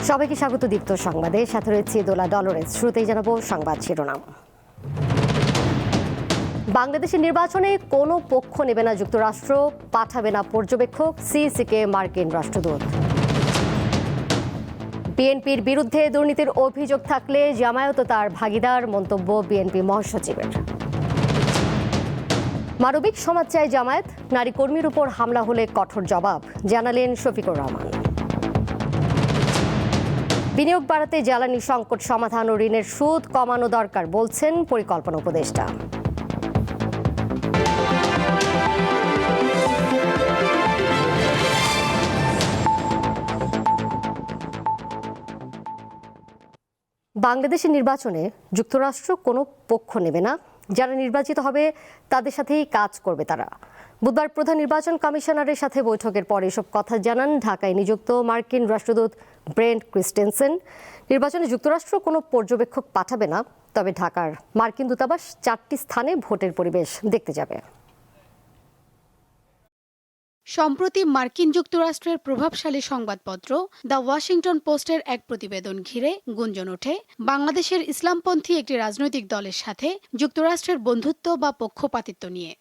সবাইকে স্বাগত দীপ্ত সংবাদে, সাথে রয়েছে দোলা ডলরেস। শুরুতেই জানাবো সংবাদ শিরোনাম। বাংলাদেশের নির্বাচনে কোনো পক্ষ নেবে না যুক্তরাষ্ট্র, পাঠাবে না পর্যবেক্ষক, সিইসিকে মার্কিন রাষ্ট্রদূত। বিএনপির বিরুদ্ধে দুর্নীতির অভিযোগ থাকলে জামায়াত তার ভাগিদার, মন্তব্য বিএনপি মহাসচিবের। মানবিক সমাজ চায় জামায়াত, নারী কর্মীর উপর হামলা হলে কঠোর জবাব, জানালেন শফিকুর রহমান। বিনিয়োগ বাড়াতে জ্বালানি সংকট সমাধান ও ঋণের সুদ কমানো দরকার বলছেন পরিকল্পনা উপদেষ্টা। বাংলাদেশের নির্বাচনে যুক্তরাষ্ট্র কোনো পক্ষ নেবে না, যারা নির্বাচিত হবে তাদের সাথেই কাজ করবে তারা। বুধবার প্রধান নির্বাচন কমিশনারের সাথে বৈঠকের পর এসব কথা জানান ঢাকায় নিযুক্ত মার্কিন রাষ্ট্রদূত ব্রেন্ট ক্রিস্টেনসেন। নির্বাচনে যুক্তরাষ্ট্র কোনো পর্যবেক্ষক পাঠাবে না, তবে ঢাকার মার্কিন দূতাবাস 4টি স্থানে ভোটের পরিবেশ দেখতে যাবে। সম্প্রতি মার্কিন যুক্তরাষ্ট্রের প্রভাবশালী সংবাদপত্র দ্য ওয়াশিংটন পোস্টের এক প্রতিবেদন ঘিরে গুঞ্জন ওঠে বাংলাদেশের ইসলামপন্থী একটি রাজনৈতিক দলের সাথে যুক্তরাষ্ট্রের বন্ধুত্ব বা পক্ষপাতিত্ব নিয়ে।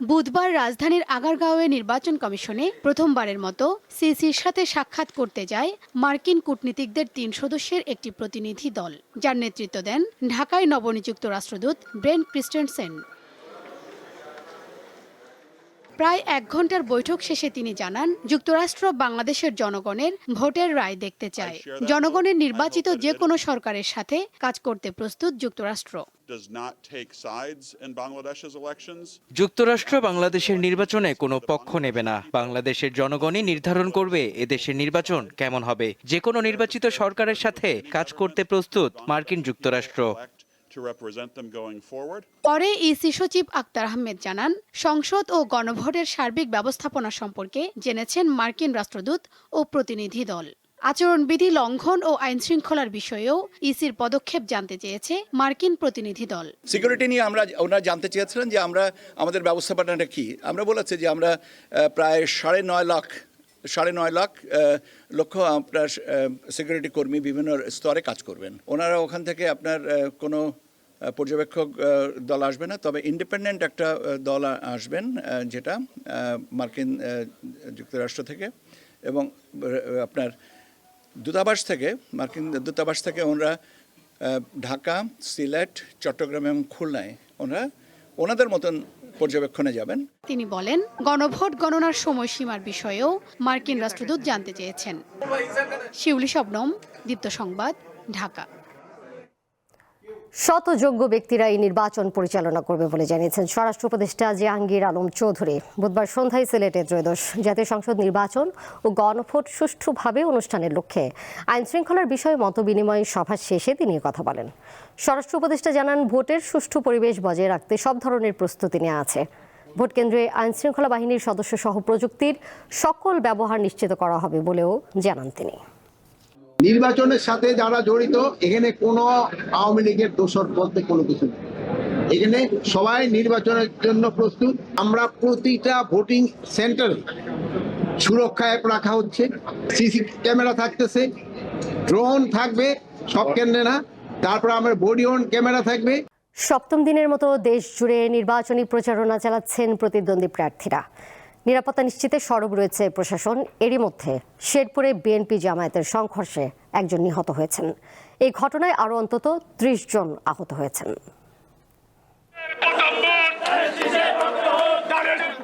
বুধবার রাজধানীর আগারগাঁওয়ে নির্বাচন কমিশনে প্রথমবারের মতো সিসির সাথে সাক্ষাৎ করতে যায় মার্কিন কূটনীতিকদের 3 সদস্যের একটি প্রতিনিধি দল, যার নেতৃত্ব দেন ঢাকায় নবনিযুক্ত রাষ্ট্রদূত ব্রেন্ট ক্রিস্টেনসেন। প্রায় 1 ঘন্টার বৈঠক শেষে তিনি জানান, যুক্তরাষ্ট্র বাংলাদেশের জনগণের ভোটের রায় দেখতে চায়। জনগণের নির্বাচিত যে কোনো সরকারের সাথে কাজ করতে প্রস্তুত যুক্তরাষ্ট্র। যুক্তরাষ্ট্র বাংলাদেশের নির্বাচনে কোনো পক্ষ নেবে না। বাংলাদেশের জনগণই নির্ধারণ করবে এদেশের নির্বাচন কেমন হবে। যে কোনো নির্বাচিত সরকারের সাথে কাজ করতে প্রস্তুত মার্কিন যুক্তরাষ্ট্র। পরে ইসি সচিব আক্তার আহমেদ জানান, সংসদ ও গণভোটের সার্বিক ব্যবস্থাপনা সম্পর্কে জেনেছেন মার্কিন রাষ্ট্রদূত ও প্রতিনিধি দল। আচরণবিধি লঙ্ঘন ও আইন শৃঙ্খলার বিষয়েও ইসির পদক্ষেপ জানতে চেয়েছে মার্কিন প্রতিনিধি দল। সিকিউরিটি নিয়ে ওনারা জানতে চেয়েছিলেন যে আমাদের ব্যবস্থাপনাটা কি। আমরা বলেছি যে আমরা প্রায় 9.5 লক্ষ আপনার সিকিউরিটি কর্মী বিভিন্ন স্তরে কাজ করবেন। ওনারা ওখান থেকে আপনার কোনো পর্যবেক্ষক দল আসবে না, তবে ইন্ডিপেন্ডেন্ট একটা দল আসবেন, যেটা মার্কিন যুক্তরাষ্ট্র থেকে এবং আপনার মার্কিন দূতাবাস থেকে ওনারা ঢাকা, সিলেট, চট্টগ্রাম এবং খুলনায় ওনাদের মতন পর্যবেক্ষণে যাবেন। তিনি বলেন, গণভোট গণনার সময়সীমার বিষয়েও মার্কিন রাষ্ট্রদূত জানতে চেয়েছেন। শিউলি শবনম, দীপ্ত সংবাদ, ঢাকা। শত যোগ্য ব্যক্তিরা এই নির্বাচন পরিচালনা করবে বলে জানিয়েছেন স্বরাষ্ট্র উপদেষ্টা জাহাঙ্গীর আলম চৌধুরী। বুধবার সন্ধ্যায় সিলেটে ত্রয়োদশ জাতীয় সংসদ নির্বাচন ও গণভোট সুষ্ঠুভাবে অনুষ্ঠানের লক্ষ্যে আইন শৃঙ্খলার বিষয়ে মতবিনিময় সভা শেষে তিনি কথা বলেন। স্বরাষ্ট্র উপদেষ্টা জানান, ভোটের সুষ্ঠু পরিবেশ বজায় রাখতে সব ধরনের প্রস্তুতি নেওয়া আছে। ভোট কেন্দ্রে আইন শৃঙ্খলা বাহিনীর সদস্য সহ প্রযুক্তির সকল ব্যবহার নিশ্চিত করা হবে বলেও জানান তিনি। নির্বাচনের সাথে যারা জড়িত, এখানে কোনো আওয়ামী লীগের দোষর বলতে কোনো কিছু নেই। এখানে সবাই নির্বাচনের জন্য প্রস্তুত। আমরা প্রতিটা ভোটিং সেন্টারে সুরক্ষা অ্যাপ রাখা হচ্ছে, সিসি ক্যামেরা থাকতেছে, ড্রোন থাকবে সব কেন্দ্রে না, তারপর আমার বডি অন ক্যামেরা থাকবে। সপ্তম দিনের মতো দেশ জুড়ে নির্বাচনী প্রচারণা চালাচ্ছেন প্রতিদ্বন্দ্বী প্রার্থীরা। নিরাপত্তা নিশ্চিতে সরব রয়েছে প্রশাসন। এরই মধ্যে শেরপুরে বিএনপি জামায়াতের সংঘর্ষে একজন নিহত হয়েছেন। এই ঘটনায় আরও অন্তত 30 জন আহত হয়েছেন।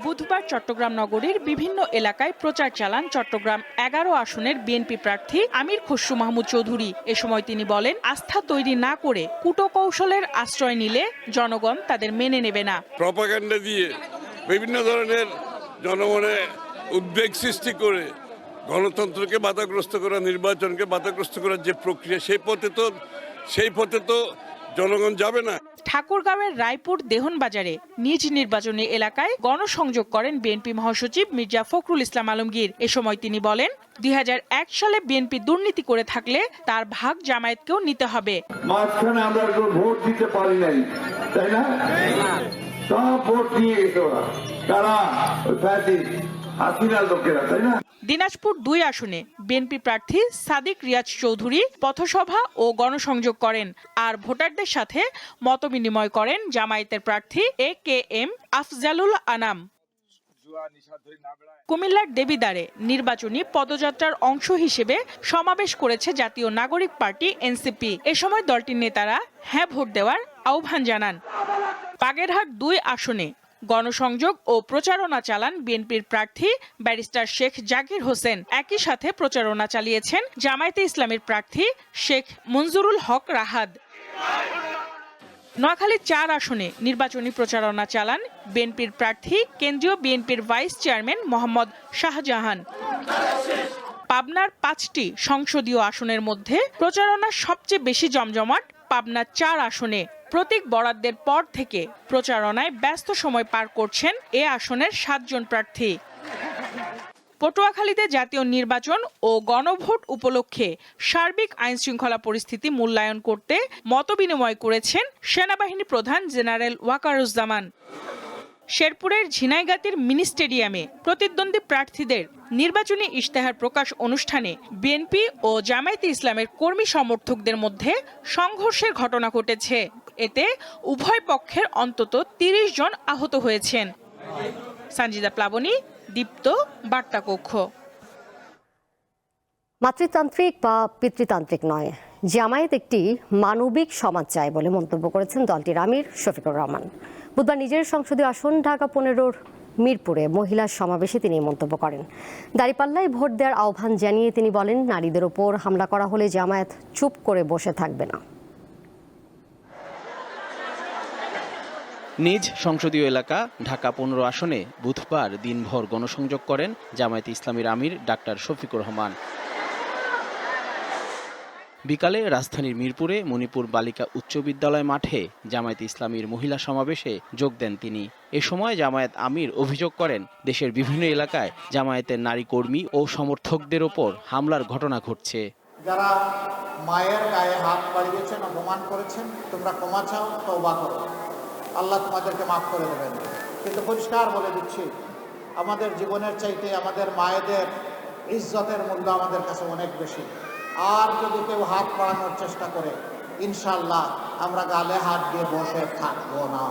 বুধবার চট্টগ্রাম নগরীর বিভিন্ন এলাকায় প্রচার চালান চট্টগ্রাম 11 আসনের বিএনপি প্রার্থী আমির খসরু মাহমুদ চৌধুরী। এ সময় তিনি বলেন, আস্থা তৈরি না করে কূটকৌশলের আশ্রয় নিলে জনগণ তাদের মেনে নেবে না। প্রপাগান্ডা দিয়ে বিভিন্ন ধরনের জনমনে উদ্বেগ সৃষ্টি করে গণতন্ত্রকে বাধাগ্রস্ত করা, নির্বাচনকে বাধাগ্রস্ত করার যে প্রক্রিয়া, সেই পথে তো জনগণ যাবে না। ঠাকুরগাঁওয়ের রায়পুর দেহন বাজারে নিজ নির্বাচনী এলাকায় গণসংযোগ করেন বিএনপি মহাসচিব মির্জা ফখরুল ইসলাম আলমগীর। এ সময় তিনি বলেন, 2001 সালে বিএনপি দুর্নীতি করে থাকলে তার ভাগ জামায়াতকেও নিতে হবে। মাঝখানে আমরা ভোট দিতে পারি নাই, তাই না? সব ভোট নিয়ে গেছে ওরা, কারা? হাসিনার লোকেরা, তাই না? দিনাজপুর 2 আসনে বিএনপি প্রার্থী সাদিক রিয়াজ চৌধুরী পথসভা ও গণসংযোগ করেন, আর ভোটারদের সাথে মতবিনিময় করেন জামায়াতের প্রার্থী AKM আফজালুল আনাম। কুমিল্লার দেবিদ্বারে নির্বাচনী পদযাত্রার অংশ হিসেবে সমাবেশ করেছে জাতীয় নাগরিক পার্টি এনসিপি। এ সময় দলটির নেতারা হ্যাঁ ভোট দেওয়ার আহ্বান জানান। বাগেরহাট 2 আসনে গণসংযোগ ও প্রচারণা চালান বিএনপির প্রার্থী ব্যারিস্টার শেখ জাকির হোসেন। একই সাথে প্রচারণা চালিয়েছেন জামায়াতে ইসলামীর প্রার্থী শেখ মঞ্জুরুল হক রাহাদ। নোয়াখালী 4 আসনে নির্বাচনী প্রচারণা চালান বিএনপির প্রার্থী কেন্দ্রীয় বিএনপির ভাইস চেয়ারম্যান মোহাম্মদ শাহজাহান। পাবনার 5টি সংসদীয় আসনের মধ্যে প্রচারণা সবচেয়ে বেশি জমজমাট পাবনা 4 আসনে। প্রতীক বরাদ্দের পর থেকে প্রচারণায় ব্যস্ত সময় পার করছেন এ আসনের 7 জন প্রার্থী। পটুয়াখালীতে জাতীয় নির্বাচন ও গণভোট উপলক্ষে সার্বিক আইনশৃঙ্খলা পরিস্থিতি মূল্যায়ন করতে মতবিনিময় করেছেন সেনাবাহিনী প্রধান জেনারেল ওয়াকারুজ্জামান। শেরপুরের ঝিনাইগাতির মিনি স্টেডিয়ামে প্রতিদ্বন্দ্বী প্রার্থীদের নির্বাচনী ইশতেহার প্রকাশ অনুষ্ঠানে বিএনপি ও জামায়াতে ইসলামের কর্মী সমর্থকদের মধ্যে সংঘর্ষের ঘটনা ঘটেছে। এতে উভয় পক্ষের অন্তত 30 জন আহত হয়েছেন। সঞ্জিদা প্লাবনী, দীপ্ত, বার্তা কক্ষ। মাতৃতান্ত্রিক বা পিতৃতান্ত্রিক নয়, জামায়াত একটি মানবিক সমাজ চায় বলে মন্তব্য করেছেন দলটির আমির শফিকুর রহমান। বুধবার নিজের সংসদীয় আসন ঢাকা 15-র মিরপুরে মহিলা সমাবেশে তিনি মন্তব্য করেন। দাঁড়িপাল্লায় ভোট দেওয়ার আহ্বান জানিয়ে তিনি বলেন, নারীদের ওপর হামলা করা হলে জামায়াত চুপ করে বসে থাকবে না। নিজ সংসদীয় এলাকা ঢাকা 15 আসনে বুধবার দিনভর গণসংযোগ করেন জামায়াতে ইসলামীর আমির ডাক্তার শফিকুর রহমান। বিকালে রাজধানীর মিরপুরে মণিপুর বালিকা উচ্চ বিদ্যালয় মাঠে জামায়াতে ইসলামীর মহিলা সমাবেশে যোগ দেন তিনি। এ সময় জামায়াত আমির অভিযোগ করেন, দেশের বিভিন্ন এলাকায় জামায়াতের নারী কর্মী ও সমর্থকদের ওপর হামলার ঘটনা ঘটছে। যারা মায়ের গায়ে হাত বাড়িয়েছেন, অপমান করেছেন, তোমরা ক্ষমা চাও, তওবা করো, আল্লাহ তোমাদেরকে মাফ করে দেবেন। কিন্তু পরিষ্কার বলে দিচ্ছি, আমাদের জীবনের চাইতে আমাদের মায়েদের ইজ্জতের মূল্য আমাদের কাছে অনেক বেশি। আর যদি কেউ হাত বাড়ানোর চেষ্টা করে, ইনশাল্লাহ আমরা গালে হাত দিয়ে বসে থাকবো না।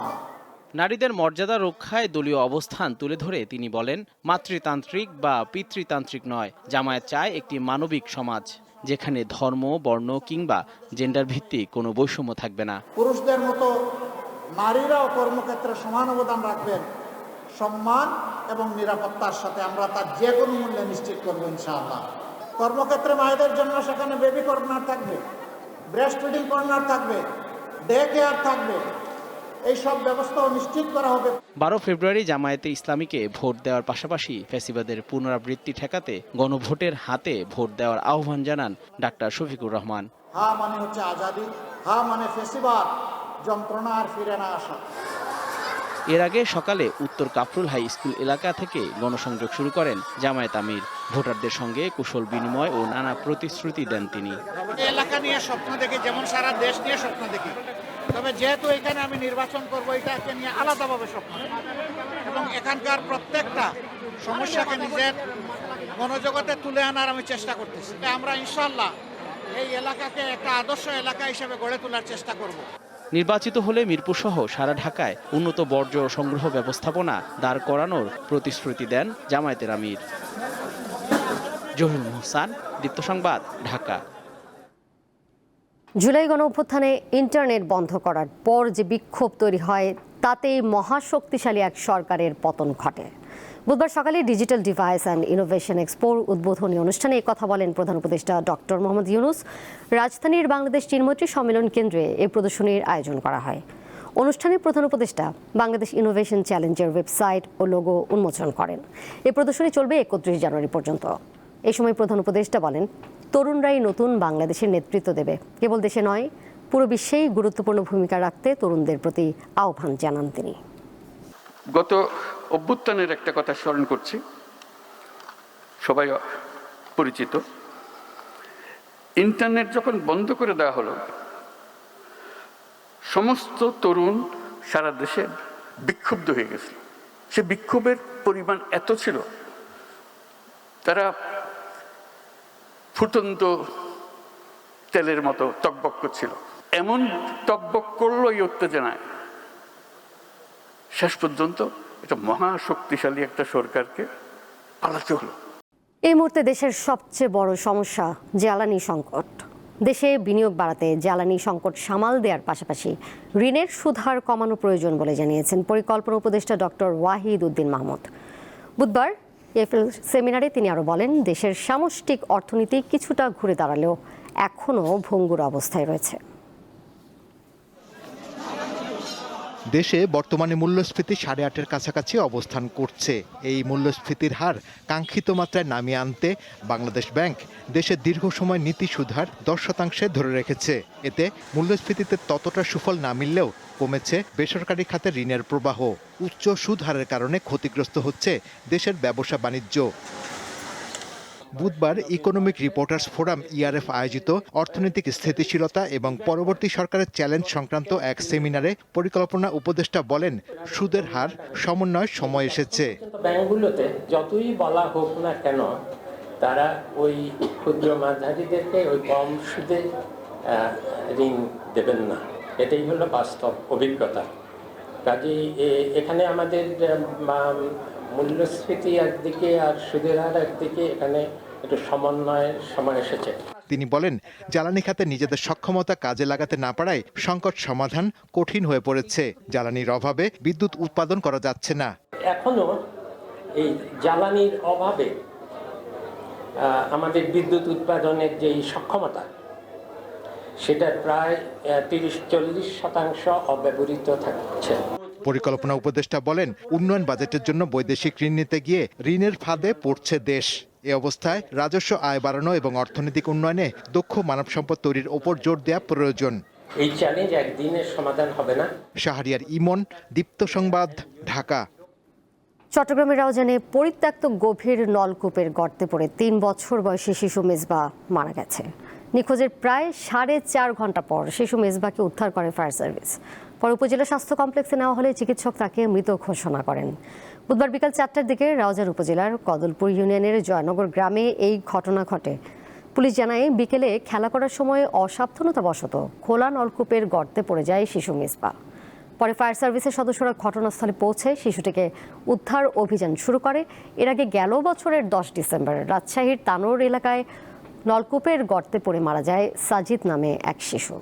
নারীদের মর্যাদা রক্ষায় দলীয় অবস্থান তুলে ধরে তিনি বলেন, মাতৃতান্ত্রিক বা পিতৃতান্ত্রিক নয়, জামায়াত চায় একটি মানবিক সমাজ, যেখানে ধর্ম, বর্ণ কিংবা জেন্ডার ভিত্তিক কোনো বৈষম্য থাকবে না। পুরুষদের মতো নারীরাও কর্মক্ষেত্রে সমান অবদান রাখবেন, সম্মান এবং নিরাপত্তার সাথে আমরা তার যে কোনো মূল্যে নিশ্চিত করবো ইনশাআল্লাহ। কর্মক্ষেত্রে মায়েদের জন্য সেখানে বেবি কর্নার থাকবে, ব্রেস্ট ফিডিং কর্নার থাকবে, ডে কেয়ার থাকবে, এই সব ব্যবস্থাও নিশ্চিত করা হবে। 12 ফেব্রুয়ারি জামায়াতে ইসলামীকে ভোট দেওয়ার পাশাপাশি ফ্যাসিবাদের পুনরাবৃত্তি ঠেকাতে গণভোটের হাতে ভোট দেওয়ার আহ্বান জানান ডাক্তার শফিকুর রহমান। হা মানে হচ্ছে আজাদি, হা মানে ফ্যাসিবাদ, যন্ত্রণা আর ফিরে না আসা। এর আগে সকালে উত্তর কাফরুল হাই স্কুল এলাকা থেকে গণসংযোগ শুরু করেন জামায়াত আমির। ভোটারদের সঙ্গে কুশল বিনিময় ও নানা প্রতিশ্রুতি দেন তিনি। এলাকা নিয়ে স্বপ্ন দেখি, যেমন সারা দেশ নিয়ে স্বপ্ন দেখি, তবে যেহেতু এখানে আমি নির্বাচন করবো, এটাকে নিয়ে আলাদাভাবে স্বপ্ন এবং এখানকার প্রত্যেকটা সমস্যাকে নিজের মনোজগতে তুলে আনার আমি চেষ্টা করতেছি। আমরা ইনশাল্লাহ এই এলাকাকে একটা আদর্শ এলাকা হিসেবে গড়ে তোলার চেষ্টা করব। নির্বাচিত হলে মিরপুর সহ সারা ঢাকায় উন্নত বর্জ্য সংগ্রহ ব্যবস্থাপনা দাঁড় করানোর প্রতিশ্রুতি দেন জামায়াতের আমির। জহিরুল হোসেন, দীপ্ত সংবাদ, ঢাকা। জুলাই গণঅভ্যুত্থানে ইন্টারনেট বন্ধ করার পর যে বিক্ষোভ তৈরি হয়, তাতেই মহাশক্তিশালী এক সরকারের পতন ঘটে। বুধবার সকালে ডিজিটাল ডিভাইস অ্যান্ড ইনোভেশন এক্সপোর উদ্বোধনী অনুষ্ঠানে এই কথা বলেন প্রধান উপদেষ্টা ডক্টর মোহাম্মদ ইউনূস। রাজধানীর বাংলাদেশ চীনমৈত্রী সম্মেলন কেন্দ্রে এই প্রদর্শনীর আয়োজন করা হয়। অনুষ্ঠানে প্রধান উপদেষ্টা বাংলাদেশ ইনোভেশন চ্যালেঞ্জের ওয়েবসাইট ও লোগো উন্মোচন করেন। এই প্রদর্শনী চলবে 31 জানুয়ারি পর্যন্ত। এই সময় প্রধান উপদেষ্টা বলেন, তরুণরাই নতুন বাংলাদেশের নেতৃত্ব দেবে। কেবল দেশে নয়, পুরো বিশ্বেই গুরুত্বপূর্ণ ভূমিকা রাখতে তরুণদের প্রতি আহ্বান জানান তিনি। গত অভ্যুত্থানের একটা কথা স্মরণ করছি, সবাই পরিচিত। ইন্টারনেট যখন বন্ধ করে দেওয়া হলো, সমস্ত তরুণ সারা দেশে বিক্ষুব্ধ হয়ে গেছিল। সে বিক্ষোভের পরিমাণ এত ছিল, তারা ফুটন্ত তেলের মতো টকবক করছিল। এমন টকবক করলো এই উত্তেজনায় শেষ পর্যন্ত এটা মহাশক্তিশালী একটা সরকারকে পালাতে হলো। এই মুহূর্তে দেশের সবচেয়ে বড় সমস্যা জ্বালানি সংকট। দেশে বিনিয়োগ বাড়াতে জ্বালানি সংকট সামাল দেওয়ার পাশাপাশি ঋণের সুদহার কমানো প্রয়োজন বলে জানিয়েছেন পরিকল্পনা উপদেষ্টা ডক্টর ওয়াহিদ উদ্দিন মাহমুদ। বুধবার এফএল সেমিনারে তিনি আরও বলেন, দেশের সামষ্টিক অর্থনীতি কিছুটা ঘুরে দাঁড়ালেও এখনও ভঙ্গুর অবস্থায় রয়েছে। দেশে বর্তমানে মূল্যস্ফীতি 8.5-এর কাছাকাছি অবস্থান করছে। এই মূল্যস্ফীতির হার কাঙ্ক্ষিত মাত্রায় নামিয়ে আনতে বাংলাদেশ ব্যাংক দেশের দীর্ঘ সময় নীতি সুদহার 10% ধরে রেখেছে। এতে মূল্যস্ফীতিতে ততটা সুফল না মিললেও কমেছে বেসরকারি খাতে ঋণের প্রবাহ। উচ্চ সুদ হারের কারণে ক্ষতিগ্রস্ত হচ্ছে দেশের ব্যবসা বাণিজ্য। বুধবার ইকোনমিক রিপোর্টার্স ফোরাম ইআরএফ আয়োজিত অর্থনৈতিক স্থিতিশীলতা এবং পরবর্তী সরকারের চ্যালেঞ্জ সংক্রান্ত এক সেমিনারে পরিকল্পনা উপদেষ্টা বলেন, সুদের হার সমন্বয়ের সময় এসেছে। ব্যাংকগুলোতে যতই বলা হোক না কেন, তারা ওই ক্ষুদ্র মাঝারিদেরকে ওই কম সুদে ঋণ দেবেন না। এটাই হলো বাস্তব অভিজ্ঞতা। কাজেই এখানে আমাদের মূল্যস্ফীতি একদিকে আর সুদের হার একদিকে, এখানে একটু সমন্বয়ের সময় এসেছে। তিনি বলেন, জ্বালানি খাতে নিজেদের সক্ষমতা কাজে লাগাতে না পারায় সংকট সমাধান কঠিন হয়ে পড়েছে। জ্বালানির অভাবে বিদ্যুৎ উৎপাদন করা যাচ্ছে না। এখনো এই জ্বালানির অভাবে আমাদের বিদ্যুৎ উৎপাদনের যে সক্ষমতা, সেটা প্রায় 30-40% অব্যবহৃত থাকছে। পরিকল্পনা উপদেষ্টা বলেন, উন্নয়ন বাজেটের জন্য বৈদেশিক ঋণ নিতে গিয়ে ঋণের ফাঁদে পড়ছে দেশ। এ অবস্থায় রাজস্ব আয় বাড়ানো এবং অর্থনৈতিক উন্নয়নে দক্ষ মানব সম্পদ তৈরির ওপর জোর দেওয়া প্রয়োজন। এই চ্যালেঞ্জ একদিনের সমাধান হবে না। শাহরিয়ার ইমন, দীপ্ত সংবাদ, ঢাকা। চট্টগ্রামের রাউজানে পরিত্যক্ত গভীর নলকূপের গর্তে পড়ে 3 বছর বয়সী শিশু মেজবা মারা গেছে। নিখোঁজের প্রায় 4.5 ঘন্টা পর শিশু মেজবাকে উদ্ধার করে ফায়ার সার্ভিস। পরে উপজেলা স্বাস্থ্য কমপ্লেক্সে নেওয়া হলে চিকিৎসক তাকে মৃত ঘোষণা করেন। বুধবার বিকাল 4টার দিকে রাউজান উপজেলার কদলপুর ইউনিয়নের জয়নগর গ্রামে এই ঘটনা ঘটে। পুলিশ জানায়, বিকেলে খেলা করার সময় অসাবধানতাবশত খোলা নলকূপের গর্তে পড়ে যায় শিশু মেজবা। পরে ফায়ার সার্ভিসের সদস্যরা ঘটনাস্থলে পৌঁছে শিশুটিকে উদ্ধার অভিযান শুরু করে। এর আগে গেল বছরের 10 ডিসেম্বর রাজশাহীর তানোর এলাকায় নলকূপের গর্তে পড়ে মারা যায় সাজিদ নামে এক শিশু।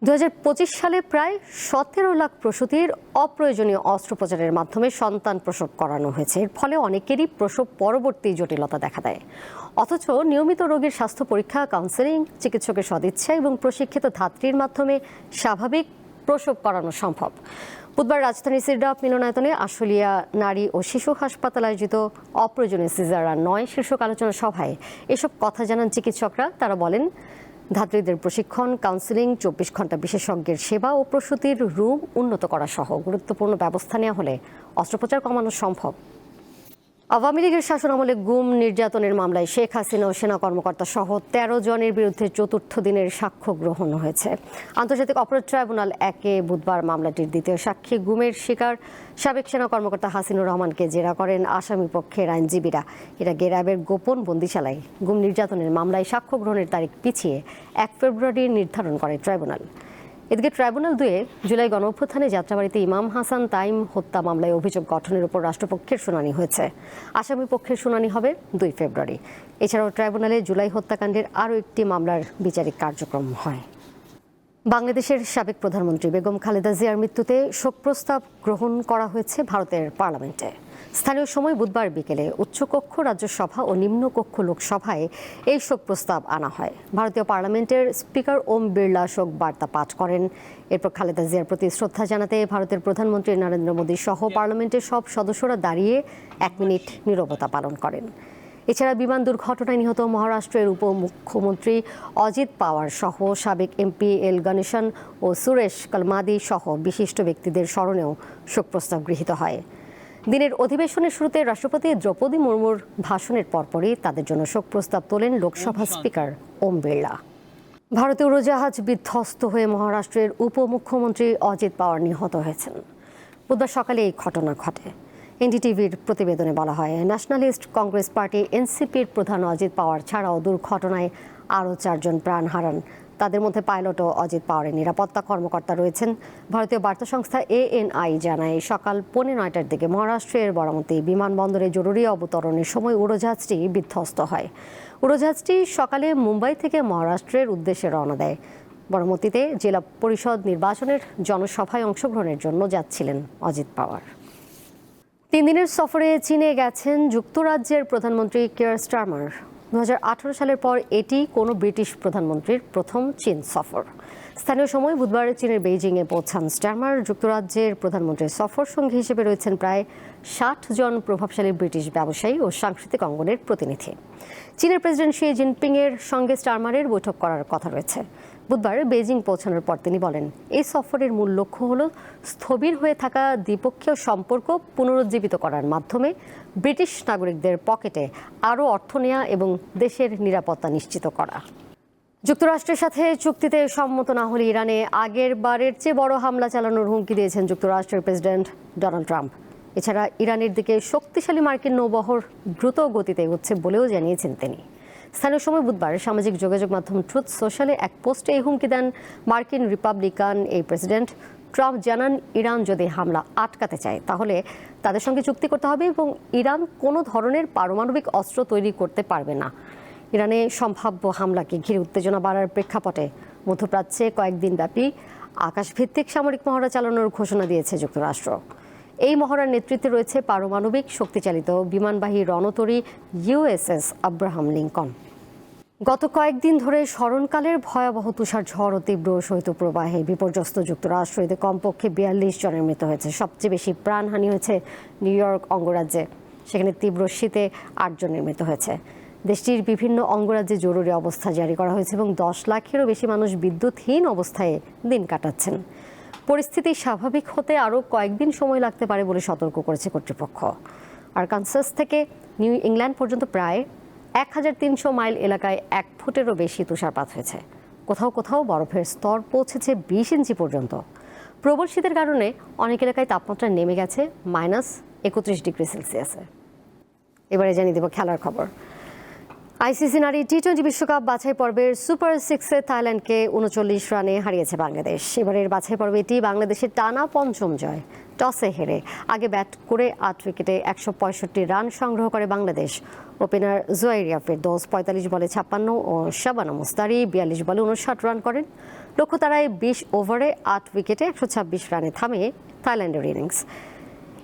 2025 সালে প্রায় 17 লাখ প্রসূতির অপ্রয়োজনীয় অস্ত্রোপচারের মাধ্যমে সন্তান প্রসব করানো হয়েছে। এর ফলে অনেকেরই প্রসব পরবর্তী জটিলতা দেখা দেয়। অথচ নিয়মিত রোগীর স্বাস্থ্য পরীক্ষা, কাউন্সেলিং, চিকিৎসকের সদিচ্ছা এবং প্রশিক্ষিত ধাত্রীর মাধ্যমে স্বাভাবিক প্রসব করানো সম্ভব। বুধবার রাজধানীর সিরডাপ মিলনায়তনে আশুলিয়া নারী ও শিশু হাসপাতাল আয়োজিত অপ্রয়োজনীয় সিজার নয় শীর্ষক আলোচনা সভায় এসব কথা জানান চিকিৎসকরা। তারা বলেন, ধাত্রীদের প্রশিক্ষণ, কাউন্সেলিং, 24 ঘন্টা বিশেষজ্ঞের সেবা ও প্রসূতির রুম উন্নত করা সহ গুরুত্বপূর্ণ ব্যবস্থা নেওয়া হলে অস্ত্রোপচার কমানো সম্ভব। আওয়ামী লীগের শাসনামলে গুম নির্যাতনের মামলায় শেখ হাসিনা ও সেনা কর্মকর্তা সহ 13 জনের বিরুদ্ধে 4র্থ দিনের সাক্ষ্য গ্রহণ হয়েছে। আন্তর্জাতিক অপরাধ ট্রাইব্যুনাল 1-এ বুধবার মামলাটির দ্বিতীয় সাক্ষী গুমের শিকার সাবেক সেনা কর্মকর্তা হাসিনুর রহমানকে জেরা করেন আসামি পক্ষের আইনজীবীরা। এর আগে র্যাবের গোপন বন্দিশালায় গুম নির্যাতনের মামলায় সাক্ষ্য গ্রহণের তারিখ পিছিয়ে 1 ফেব্রুয়ারি নির্ধারণ করে ট্রাইব্যুনাল। এদিকে ট্রাইব্যুনাল 2-এ জুলাই গণঅভ্যুত্থানে যাত্রাবাড়িতে ইমাম হাসান তাইম হত্যা মামলায় অভিযোগ গঠনের উপর রাষ্ট্রপক্ষের শুনানি হয়েছে। আসামি পক্ষের শুনানি হবে 2 ফেব্রুয়ারি। এছাড়াও ট্রাইব্যুনালে জুলাই হত্যাকাণ্ডের আরও একটি মামলার বিচারিক কার্যক্রম হয়। বাংলাদেশের সাবেক প্রধানমন্ত্রী বেগম খালেদা জিয়ার মৃত্যুতে শোক প্রস্তাব গ্রহণ করা হয়েছে ভারতের পার্লামেন্টে। স্থানীয় সময় বুধবার বিকেলে উচ্চকক্ষ রাজ্যসভা ও নিম্নকক্ষ লোকসভায় এই শোক প্রস্তাব আনা হয়। ভারতীয় পার্লামেন্টের স্পিকার ওম বিড়লা শোক বার্তা পাঠ করেন। এরপর খালেদা জিয়ার প্রতি শ্রদ্ধা জানাতে ভারতের প্রধানমন্ত্রী নরেন্দ্র মোদী সহ পার্লামেন্টের সব সদস্যরা দাঁড়িয়ে 1 মিনিট নীরবতা পালন করেন। এছাড়া বিমান দুর্ঘটনায় নিহত মহারাষ্ট্রের উপমুখ্যমন্ত্রী অজিত পাওয়ার সহ সাবেক এমপি এল গণেশন ও সুরেশ কলমাদি সহ বিশিষ্ট ব্যক্তিদের স্মরণেও শোক প্রস্তাব গৃহীত হয়। দিনের অধিবেশনের শুরুতে রাষ্ট্রপতি দ্রৌপদী মুর্মুর ভাষণের পরপরই তাদের জন্য শোক প্রস্তাব তোলেন লোকসভা স্পিকার ওম বিড়লা। ভারতীয় উড়োজাহাজ বিধ্বস্ত হয়ে মহারাষ্ট্রের উপমুখ্যমন্ত্রী অজিত পাওয়ার নিহত হয়েছেন। বুধবার সকালে এই ঘটনা ঘটে। এনডিটিভির প্রতিবেদনে বলা হয়, ন্যাশনালিস্ট কংগ্রেস পার্টি এনসিপির প্রধান অজিত পাওয়ার ছাড়াও দুর্ঘটনায় আরও 4 জন প্রাণ হারান। তাদের মধ্যে পাইলট ও অজিত পাওয়ারের নিরাপত্তা কর্মকর্তা রয়েছেন। ভারতীয় বার্তা সংস্থা ANI জানায়, সকাল 9:15টার দিকে মহারাষ্ট্রের বারামতি বিমানবন্দরে জরুরি অবতরণের সময় উড়োজাহাজটি বিধ্বস্ত হয়। উড়োজাহাজটি সকালে মুম্বাই থেকে মহারাষ্ট্রের উদ্দেশ্যে রওনা দেয়। বারামতিতে জেলা পরিষদ নির্বাচনের জনসভায় অংশগ্রহণের জন্য যাচ্ছিলেন অজিত পাওয়ার। 3 দিনের সফরে চীনে গেছেন যুক্তরাজ্যের প্রধানমন্ত্রী কিয়ার স্টারমার। 2018 সালের পর এটি কোনো ব্রিটিশ প্রধানমন্ত্রীর প্রথম চীন সফর। স্থানীয় সময় বুধবার চীনের বেইজিংয়ে পৌঁছান স্টারমার। যুক্তরাজ্যের প্রধানমন্ত্রীর সফর সঙ্গী হিসেবে রয়েছেন প্রায় 60 জন প্রভাবশালী ব্রিটিশ ব্যবসায়ী ও সাংস্কৃতিক অঙ্গনের প্রতিনিধি। চীনের প্রেসিডেন্ট শি জিনপিংয়ের সঙ্গে স্টারমারের বৈঠক করার কথা রয়েছে। বুধবার বেইজিং পৌঁছানোর পর তিনি বলেন, এই সফরের মূল লক্ষ্য হল স্থবির হয়ে থাকা দ্বিপক্ষীয় সম্পর্ক পুনরুজ্জীবিত করার মাধ্যমে ব্রিটিশ নাগরিকদের পকেটে আরও অর্থ নেওয়া এবং দেশের নিরাপত্তা নিশ্চিত করা। যুক্তরাষ্ট্রের সাথে চুক্তিতে সম্মত না হলে ইরানে আগের বারের চেয়ে বড় হামলা চালানোর হুমকি দিয়েছেন যুক্তরাষ্ট্রের প্রেসিডেন্ট ডোনাল্ড ট্রাম্প। এছাড়া ইরানের দিকে শক্তিশালী মার্কিন নৌবহর দ্রুত গতিতে এগোচ্ছে বলেও জানিয়েছেন তিনি। স্থানীয় সময় বুধবার সামাজিক যোগাযোগ মাধ্যম ট্রুথ সোশ্যালে এক পোস্টে এই হুমকি দেন মার্কিন রিপাবলিকান এই প্রেসিডেন্ট। ট্রাম্প জানান, ইরান যদি হামলা আটকাতে চায় তাহলে তাদের সঙ্গে চুক্তি করতে হবে এবং ইরান কোনো ধরনের পারমাণবিক অস্ত্র তৈরি করতে পারবে না। ইরানে সম্ভাব্য হামলাকে ঘিরে উত্তেজনা বাড়ার প্রেক্ষাপটে মধ্যপ্রাচ্যে কয়েকদিন ব্যাপী আকাশভিত্তিক সামরিক মহড়া চালানোর ঘোষণা দিয়েছে যুক্তরাষ্ট্র। এই মহড়ার নেতৃত্বে রয়েছে পারমাণবিক শক্তিচালিত বিমানবাহী রণতরী USS আব্রাহাম লিঙ্কন। গত কয়েকদিন ধরে স্মরণকালের ভয়াবহ তুষার ঝড় ও তীব্র শৈত্যপ্রবাহে বিপর্যস্ত যুক্তরাষ্ট্র এতে কমপক্ষে 42 জনের মৃত্যু হয়েছে। সবচেয়ে বেশি প্রাণহানি হয়েছে নিউ ইয়র্ক অঙ্গরাজ্যে, সেখানে তীব্র শীতে 8 জনের মৃত্যু হয়েছে। দেশটির বিভিন্ন অঙ্গরাজ্যে জরুরি অবস্থা জারি করা হয়েছে এবং 10 লাখেরও বেশি মানুষ বিদ্যুৎহীন অবস্থায় দিন কাটাচ্ছেন। পরিস্থিতি স্বাভাবিক হতে আরও কয়েকদিন সময় লাগতে পারে বলে সতর্ক করেছে কর্তৃপক্ষ। আরকানসাস থেকে নিউ ইংল্যান্ড পর্যন্ত প্রায় 1300 মাইল এলাকায় 1 ফুটেরও বেশি তুষারপাত হয়েছে। কোথাও কোথাও বরফের স্তর পৌঁছেছে 20 ইঞ্চি পর্যন্ত। প্রবল শীতের কারণে অনেক এলাকায় তাপমাত্রা নেমে গেছে -31 ডিগ্রি সেলসিয়াসে। এবারে জানিয়ে দেব খেলার খবর। আইসিসি নারী টি-20 বিশ্বকাপ বাছাই পর্বের সুপার 6-এ থাইল্যান্ডকে 39 রানে হারিয়েছে বাংলাদেশ। এবারের বাছাই পর্বে এটি বাংলাদেশের টানা 5ম জয়। টসে হেরে আগে ব্যাট করে 8 উইকেটে 165 রান সংগ্রহ করে বাংলাদেশ। ওপেনার জুয়াইরিয়া ফেরদৌস 45 বলে 56 ও শাবানা মুস্তারি 42 বলে 59 রান করেন। লক্ষ্য তারায় 20 ওভারে 8 উইকেটে 126 রানে থামে থাইল্যান্ডের ইনিংস।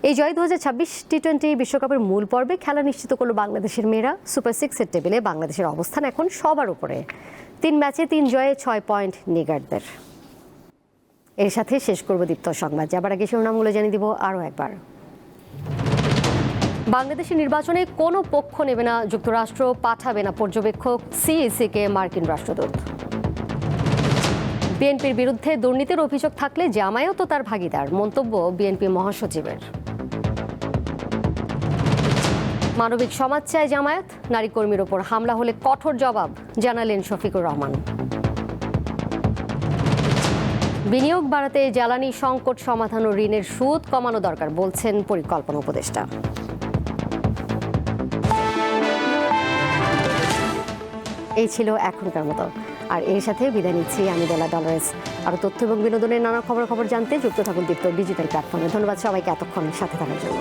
এই জয় 2026 টি-20 বিশ্বকাপের মূল পর্বে খেলা নিশ্চিত করল বাংলাদেশের মেয়েরা। সুপার 6-এর টেবিলে বাংলাদেশের অবস্থান এখন সবার উপরে। 3 ম্যাচে 3 জয়ে 6 পয়েন্ট নিগারদের। এর সাথে শেষ করব দীপ্ত সংবাদ। যাবার আগে শিরোনামগুলো জানিয়ে দিব আরও একবার। বাংলাদেশের নির্বাচনে কোনো পক্ষ নেবে না যুক্তরাষ্ট্র, পাঠাবে না পর্যবেক্ষক CEC-কে মার্কিন রাষ্ট্রদূত। বিএনপির বিরুদ্ধে দুর্নীতির অভিযোগ থাকলে জামায়াতও তার ভাগিদার, মন্তব্য বিএনপি মহাসচিবের। মানবিক সমাজ চায় জামায়াত, নারী কর্মীর ওপর হামলা হলে কঠোর জবাব জানালেন শফিকুর রহমান। বিনিয়োগ বাড়াতে জ্বালানি সংকট সমাধান ও ঋণের সুদ কমানো দরকার বলছেন পরিকল্পনা উপদেষ্টা। এই ছিল এখনকার মতো, আর এর সাথে বিদায় নিচ্ছি আমি বেলা ডলারেস। আরও তথ্য এবং বিনোদনের নানা খবর জানতে যুক্ত থাকুন দীপ্ত ডিজিটাল প্ল্যাটফর্মে। ধন্যবাদ সবাইকে এতক্ষণ সাথে থাকার জন্য।